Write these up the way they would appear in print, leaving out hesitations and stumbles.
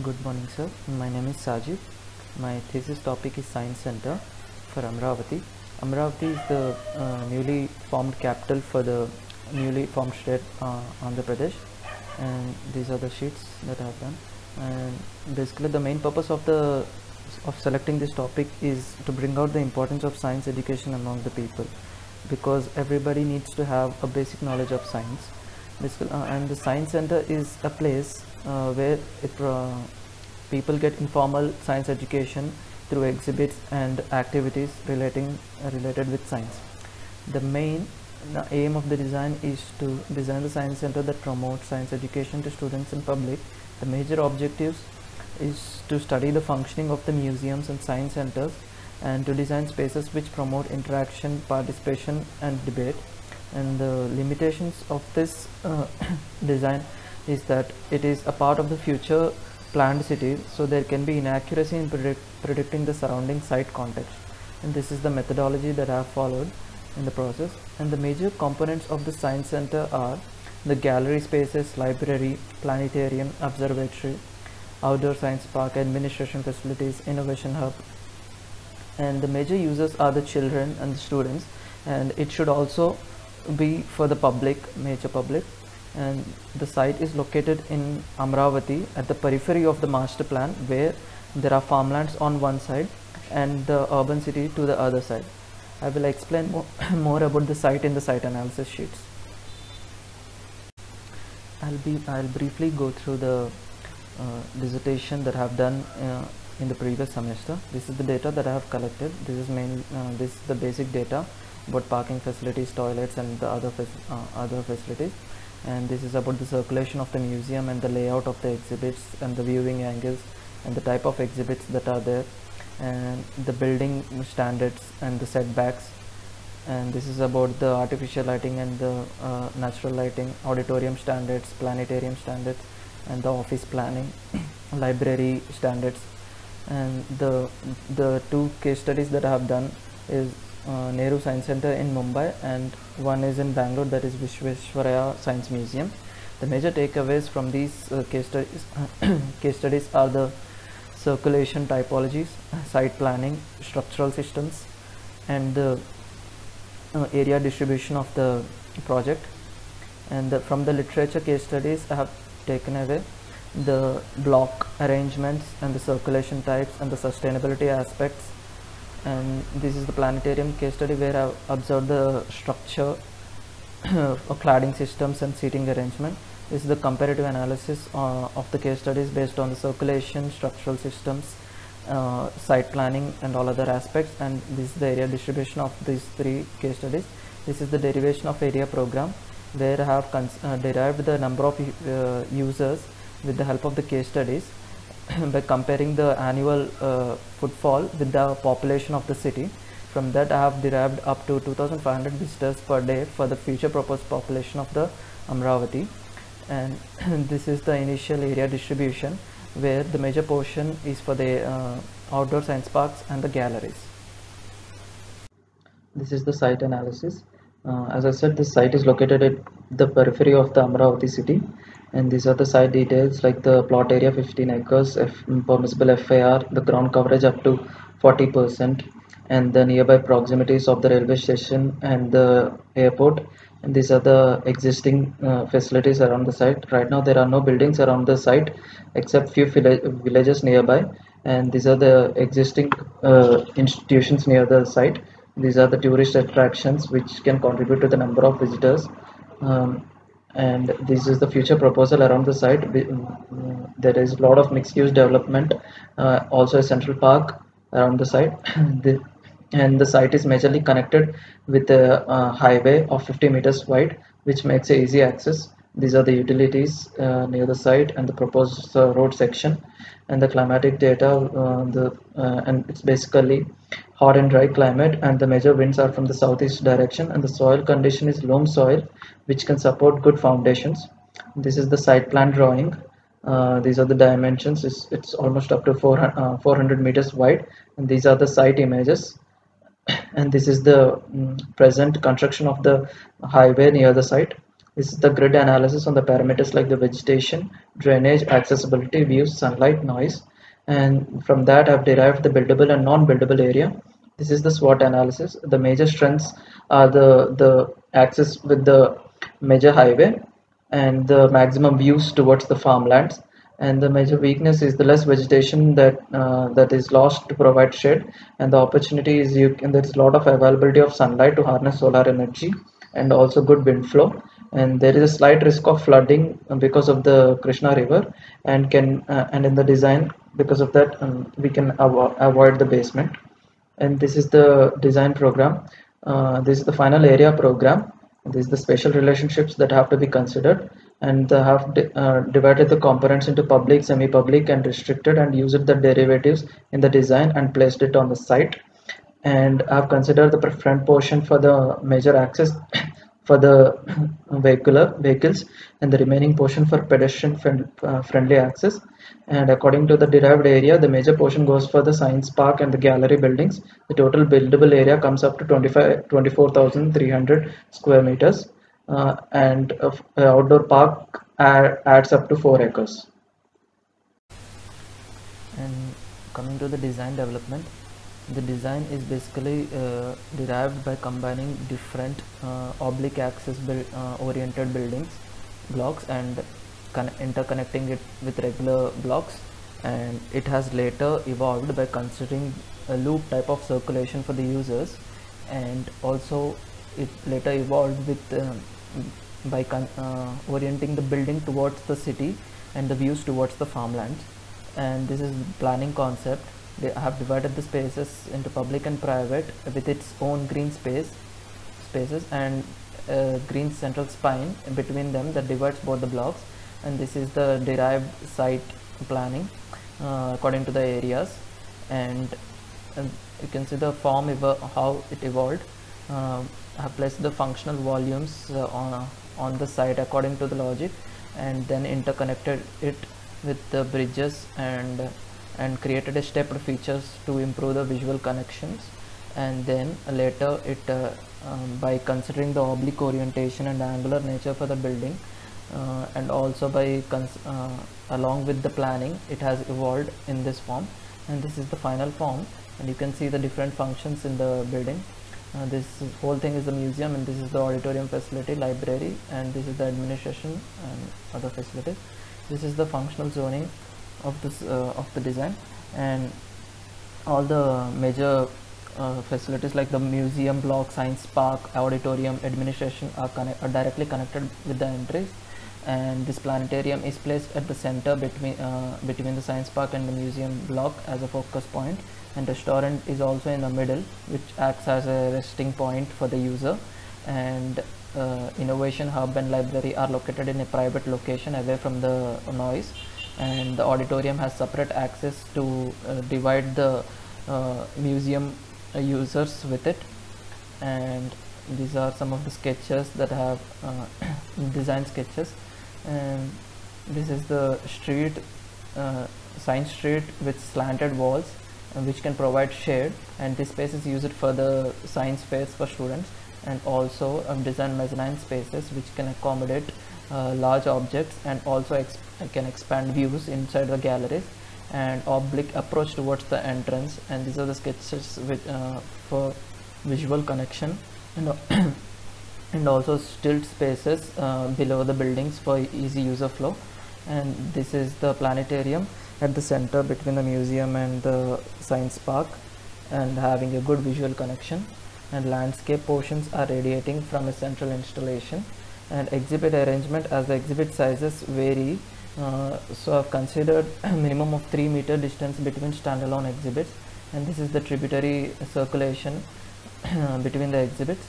Good morning, sir. My name is Sajid. My thesis topic is Science Center for Amravati. Amravati is the newly formed capital for the newly formed state Andhra Pradesh, and these are the sheets that I have done. And basically, the main purpose of selecting this topic is to bring out the importance of science education among the people, because everybody needs to have a basic knowledge of science. And the Science Center is a place where people get informal science education through exhibits and activities related with science. The main aim of the design is to design the Science Center that promotes science education to students and public. The major objectives is to study the functioning of the museums and science centers, and to design spaces which promote interaction, participation and debate. And the limitations of this design is that it is a part of the future planned city, so there can be inaccuracy in predicting the surrounding site context, and this is the methodology that I have followed in the process. And the major components of the science center are the gallery spaces, library, planetarium, observatory, outdoor science park, administration facilities, innovation hub. And the major users are the children and the students, and it should also be for the major public. And the site is located in Amravati at the periphery of the master plan, where there are farmlands on one side and the urban city to the other side. I will explain more about the site in the site analysis sheets. I'll briefly go through the dissertation that I have done in the previous semester. This is the data that I have collected. This is the basic data about parking facilities, toilets and the other facilities. And this is about the circulation of the museum and the layout of the exhibits and the viewing angles and the type of exhibits that are there, and the building standards and the setbacks. And this is about the artificial lighting and the natural lighting, auditorium standards, planetarium standards, and the office planning, library standards. And the two case studies that I have done is Nehru Science Center in Mumbai, and one is in Bangalore, that is Vishweshwaraya Science Museum. The major takeaways from these case studies are the circulation typologies, site planning, structural systems, and the area distribution of the project. And from the literature case studies, I have taken away the block arrangements and the circulation types and the sustainability aspects. And this is the planetarium case study, where I have observed the structure of cladding systems and seating arrangement. This is the comparative analysis of the case studies based on the circulation, structural systems, site planning and all other aspects. And this is the area distribution of these three case studies. This is the derivation of area program, where I have derived the number of users with the help of the case studies by comparing the annual footfall with the population of the city. From that, I have derived up to 2,500 visitors per day for the future proposed population of the Amravati. And this is the initial area distribution, where the major portion is for the outdoor science parks and the galleries. This is the site analysis. As I said, this site is located at the periphery of the Amravati city, and these are the site details, like the plot area 15 acres, permissible FAR, the ground coverage up to 40%, and the nearby proximities of the railway station and the airport. And these are the existing facilities around the site. Right now there are no buildings around the site except few villages nearby, and these are the existing institutions near the site. These are the tourist attractions which can contribute to the number of visitors. And this is the future proposal around the site. There is a lot of mixed use development, also a central park around the site. And the site is majorly connected with a highway of 50 meters wide, which makes easy access. These are the utilities near the site and the proposed road section. And the climatic data, and it's basically hot and dry climate, and the major winds are from the southeast direction, and the soil condition is loam soil, which can support good foundations. This is the site plan drawing. These are the dimensions. It's almost up to 400 meters wide, and these are the site images. And this is the present construction of the highway near the site. This is the grid analysis on the parameters like the vegetation, drainage, accessibility, views, sunlight, noise, and from that I've derived the buildable and non-buildable area. This is the SWOT analysis. The major strengths are the axis with the major highway and the maximum views towards the farmlands, and the major weakness is the less vegetation that is lost to provide shade, and the opportunity is there's a lot of availability of sunlight to harness solar energy, and also good wind flow, and there is a slight risk of flooding because of the Krishna river, and in the design because of that we can avoid the basement. And this is the design program. This is the final area program. This is the special relationships that have to be considered, and they have divided the components into public, semi-public, and restricted, and used the derivatives in the design and placed it on the site. And I've considered the front portion for the major access for the vehicles, and the remaining portion for pedestrian friendly access. And according to the derived area, the major portion goes for the science park and the gallery buildings. The total buildable area comes up to 24,300 square meters, and outdoor park adds up to 4 acres. And coming to the design development, the design is basically derived by combining different oblique axis oriented buildings blocks and interconnecting it with regular blocks, and it has later evolved by considering a loop type of circulation for the users, and also it later evolved with by orienting the building towards the city and the views towards the farmlands. And this is planning concept. They have divided the spaces into public and private with its own green spaces and green central spine between them that divides both the blocks. And this is the derived site planning according to the areas, and you can see the form how it evolved. I have placed the functional volumes on the site according to the logic, and then interconnected it with the bridges and created a stepped features to improve the visual connections. And then later it by considering the oblique orientation and angular nature for the building, and also by along with the planning, it has evolved in this form, and this is the final form. And you can see the different functions in the building. This whole thing is the museum, and this is the auditorium facility, library, and this is the administration and other facilities. This is the functional zoning of this of the design, and all the major facilities like the museum block, science park, auditorium, administration are directly connected with the entries. And this planetarium is placed at the center between the science park and the museum block as a focus point, and restaurant is also in the middle, which acts as a resting point for the user. And innovation hub and library are located in a private location away from the noise, and the auditorium has separate access to divide the museum users with it. And these are some of the sketches that have design sketches. And this is the street, science street with slanted walls which can provide shade, and this space is used for the science fairs for students. And also design mezzanine spaces which can accommodate large objects, and also can expand views inside the galleries, and oblique approach towards the entrance. And these are the sketches with for visual connection, and and also stilt spaces below the buildings for easy user flow. And this is the planetarium at the center between the museum and the science park, and having a good visual connection. And landscape portions are radiating from a central installation. And exhibit arrangement, as the exhibit sizes vary, so I've considered a minimum of 3-meter distance between standalone exhibits, and this is the tributary circulation between the exhibits.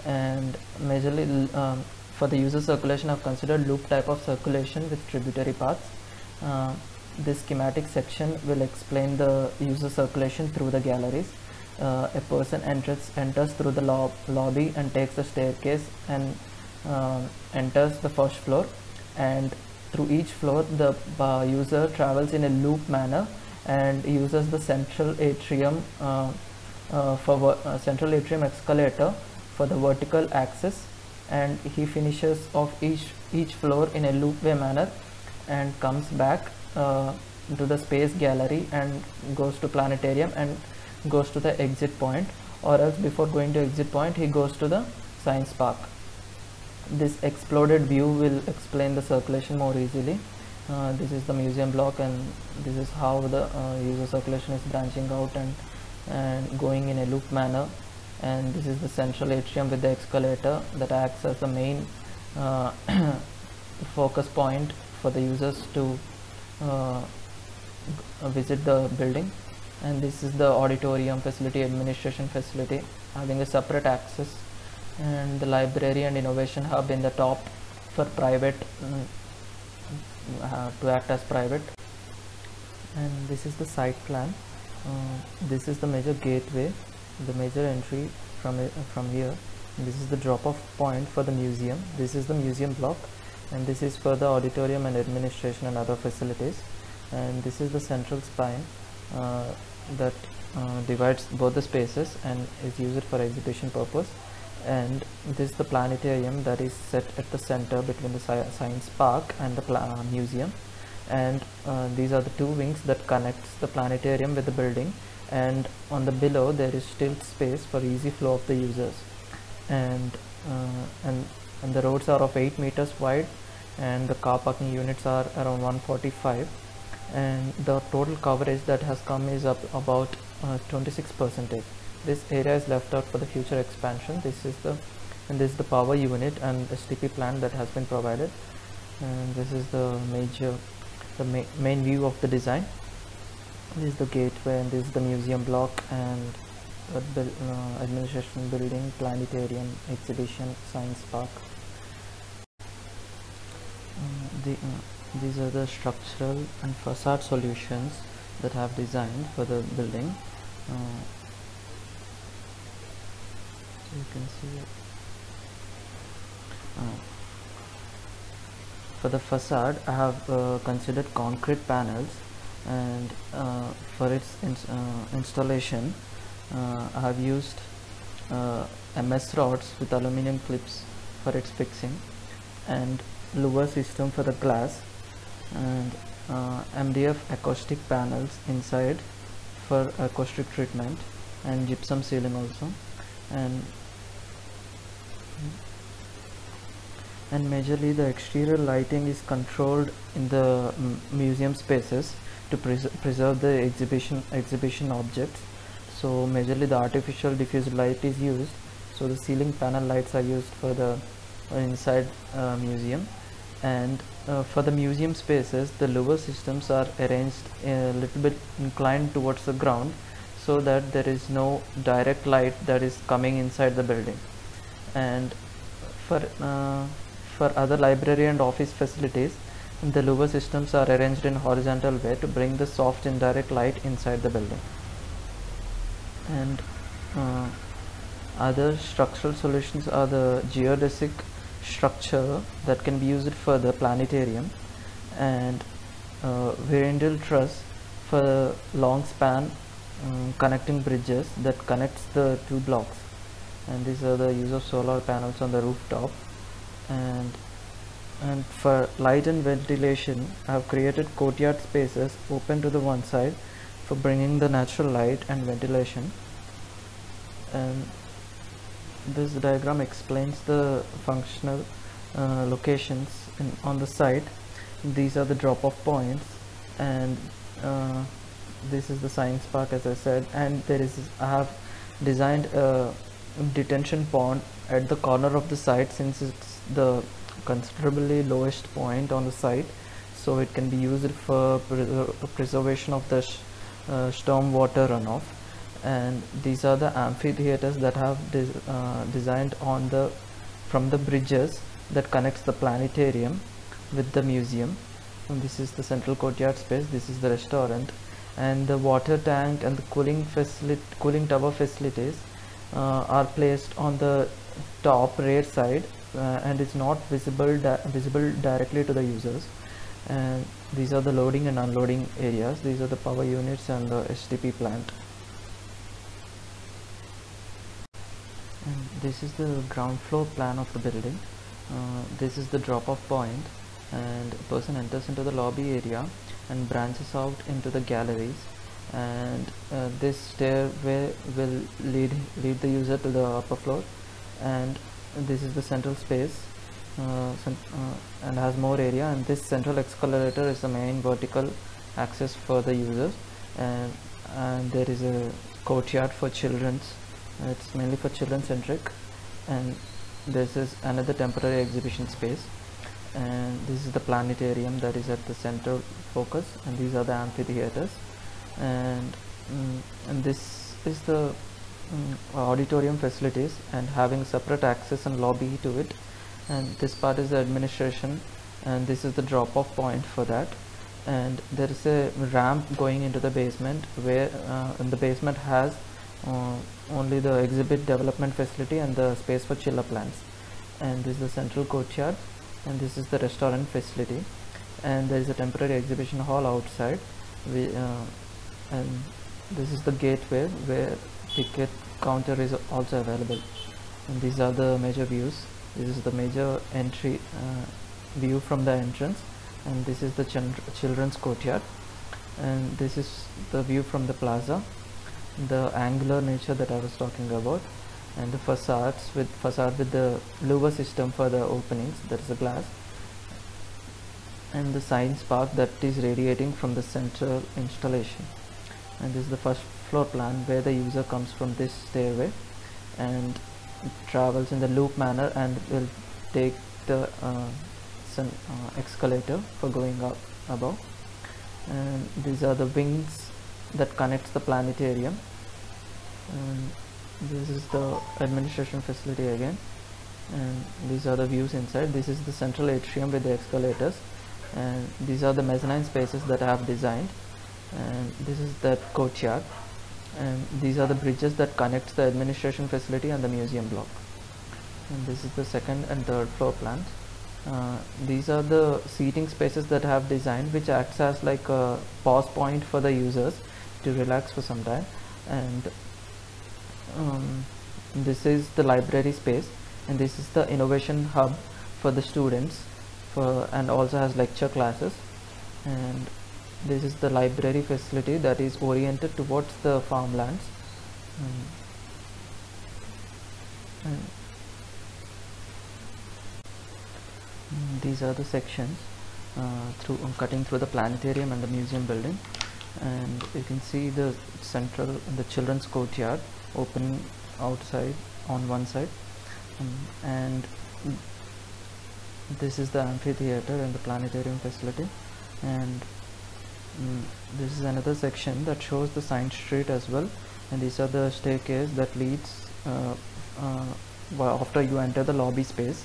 And majorly for the user circulation, I've considered loop type of circulation with tributary paths. This schematic section will explain the user circulation through the galleries. A person enters through the lobby and takes the staircase and enters the first floor, and through each floor the user travels in a loop manner and uses the central atrium central atrium escalator for the vertical axis. and he finishes off each floor in a loopway manner and comes back to the space gallery and goes to planetarium and goes to the exit point, or else before going to exit point he goes to the science park. This exploded view will explain the circulation more easily. This is the museum block, and this is how the user circulation is branching out and going in a loop manner. And this is the central atrium with the escalator that acts as the main focus point for the users to visit the building. And this is the auditorium facility, administration facility, having a separate access, and the library and innovation hub in the top for private, to act as private. And this is the site plan. This is the major gateway, the major entry from here. This is the drop-off point for the museum. This is the museum block, and this is for the auditorium and administration and other facilities. And this is the central spine that divides both the spaces and is used for exhibition purpose. And this is the planetarium that is set at the center between the science park and the museum. And these are the two wings that connects the planetarium with the building, and on the below there is still space for easy flow of the users. And the roads are of 8 meters wide, and the car parking units are around 145, and the total coverage that has come is up about 26%. This area is left out for the future expansion. This is the power unit and STP plant that has been provided, and this is the main view of the design. This is the gateway, and this is the museum block, and administration building, planetarium, exhibition, science park. These are the structural and facade solutions that I have designed for the building. So you can see it. For the facade, I have considered concrete panels, and for its installation, I have used MS rods with aluminum clips for its fixing, and lower system for the glass, and MDF acoustic panels inside for acoustic treatment, and gypsum ceiling also. And majorly the exterior lighting is controlled in the museum spaces to preserve the exhibition objects. So majorly the artificial diffused light is used, so the ceiling panel lights are used for the inside museum. And for the museum spaces, the lower systems are arranged a little bit inclined towards the ground, so that there is no direct light that is coming inside the building. And for other library and office facilities, the lower systems are arranged in horizontal way to bring the soft indirect light inside the building. And other structural solutions are the geodesic structure that can be used for the planetarium, and Virendal truss for long span connecting bridges that connects the two blocks. And these are the use of solar panels on the rooftop. And for light and ventilation, I have created courtyard spaces open to the one side for bringing the natural light and ventilation. And this diagram explains the functional locations on the site. These are the drop-off points, and this is the science park, as I said. And I have designed a detention pond at the corner of the site, since it's the considerably lowest point on the site, so it can be used for preservation of the storm water runoff. And these are the amphitheaters that I have designed from the bridges that connects the planetarium with the museum. And this is the central courtyard space. This is the restaurant, and the water tank and the cooling tower facilities are placed on the top rear side, and it's not visible directly to the users. And these are the loading and unloading areas. These are the power units and the STP plant. And this is the ground floor plan of the building. This is the drop-off point, and a person enters into the lobby area and branches out into the galleries, and this stairway will lead the user to the upper floor, and this is the central space, and has more area, and this central escalator is the main vertical access for the users, and there is a courtyard for children's. It's mainly for children centric, and this is another temporary exhibition space, and this is the planetarium that is at the central focus, and these are the amphitheaters, and this is the auditorium facilities, and having separate access and lobby to it, and this part is the administration, and this is the drop-off point for that, and there is a ramp going into the basement, where and the basement has only the exhibit development facility and the space for chiller plants, and this is the central courtyard, and this is the restaurant facility, and there is a temporary exhibition hall outside, and this is the gateway where ticket counter is also available, and these are the major views. This is the major entry view from the entrance, and this is the children's courtyard, and this is the view from the plaza, the angular nature that I was talking about, and the facade with the louver system for the openings, that is a glass, and the science park that is radiating from the central installation. And this is the first floor plan, where the user comes from this stairway and travels in the loop manner and will take the escalator for going up above, and these are the wings that connects the planetarium, and this is the administration facility again, and these are the views inside. This is the central atrium with the escalators, and these are the mezzanine spaces that I have designed, and this is the courtyard, and these are the bridges that connects the administration facility and the museum block, and this is the second and third floor plans. These are the seating spaces that I have designed, which acts as like a pause point for the users to relax for some time, and this is the library space, and this is the innovation hub for the students, and also has lecture classes, and this is the library facility that is oriented towards the farmlands, and these are the sections cutting through the planetarium and the museum building, and you can see the children's courtyard open outside on one side, and this is the amphitheater and the planetarium facility, and this is another section that shows the science street as well, and these are the staircase that leads after you enter the lobby space,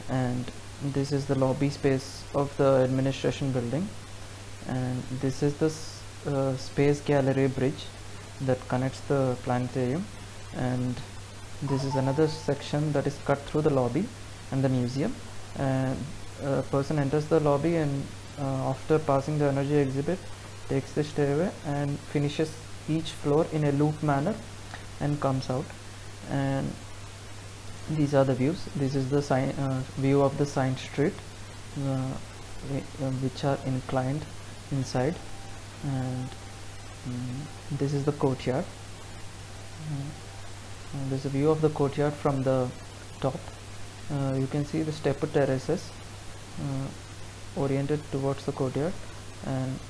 and this is the lobby space of the administration building, and this is the space gallery bridge that connects the planetarium, and this is another section that is cut through the lobby and the museum, and a person enters the lobby, and after passing the energy exhibit takes the stairway and finishes each floor in a loop manner and comes out, and these are the views. This is the view of the science street, which are inclined inside, and this is the courtyard. This is a view of the courtyard from the top. You can see the step terraces oriented towards the courtyard, and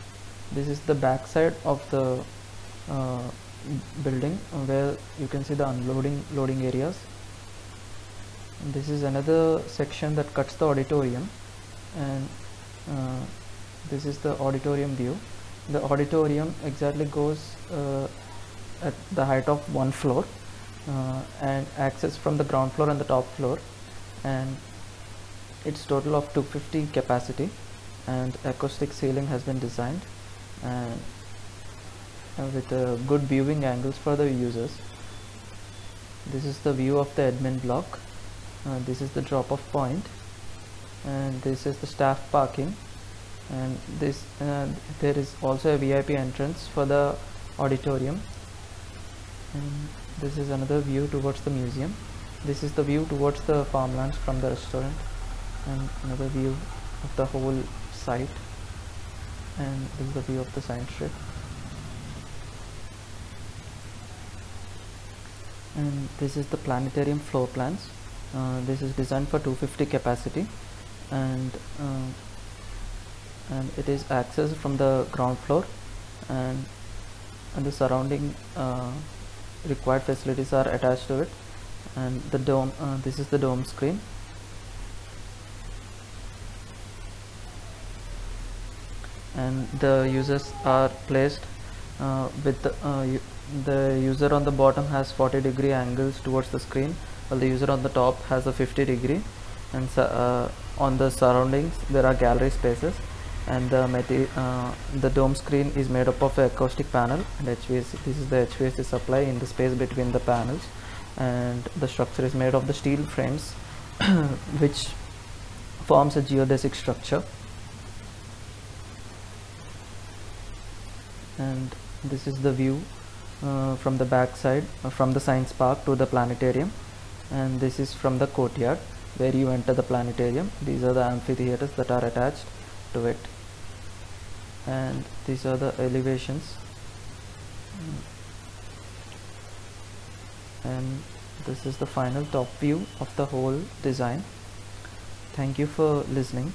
this is the back side of the building, where you can see the loading areas. And this is another section that cuts the auditorium, and this is the auditorium view. The auditorium exactly goes at the height of one floor, and access from the ground floor and the top floor, and it's total of 250 capacity, and acoustic ceiling has been designed, and with good viewing angles for the users. This is the view of the admin block. This is the drop-off point, and this is the staff parking, and this there is also a VIP entrance for the auditorium, and this is another view towards the museum, This is the view towards the farmlands from the restaurant, and another view of the whole site, and this is the view of the science strip. And this is the planetarium floor plans. This is designed for 250 capacity, and it is accessed from the ground floor, and the surrounding required facilities are attached to it. And the dome, this is the dome screen, and the users are placed with the user on the bottom has 40-degree angles towards the screen, while the user on the top has a 50-degree, and on the surroundings there are gallery spaces, and the dome screen is made up of an acoustic panel and HVAC. This is the HVAC supply in the space between the panels, and the structure is made of the steel frames which forms a geodesic structure. And this is the view from the back side, from the science park to the planetarium, and this is from the courtyard where you enter the planetarium. These are the amphitheaters that are attached to it, and these are the elevations, and this is the final top view of the whole design. Thank you for listening.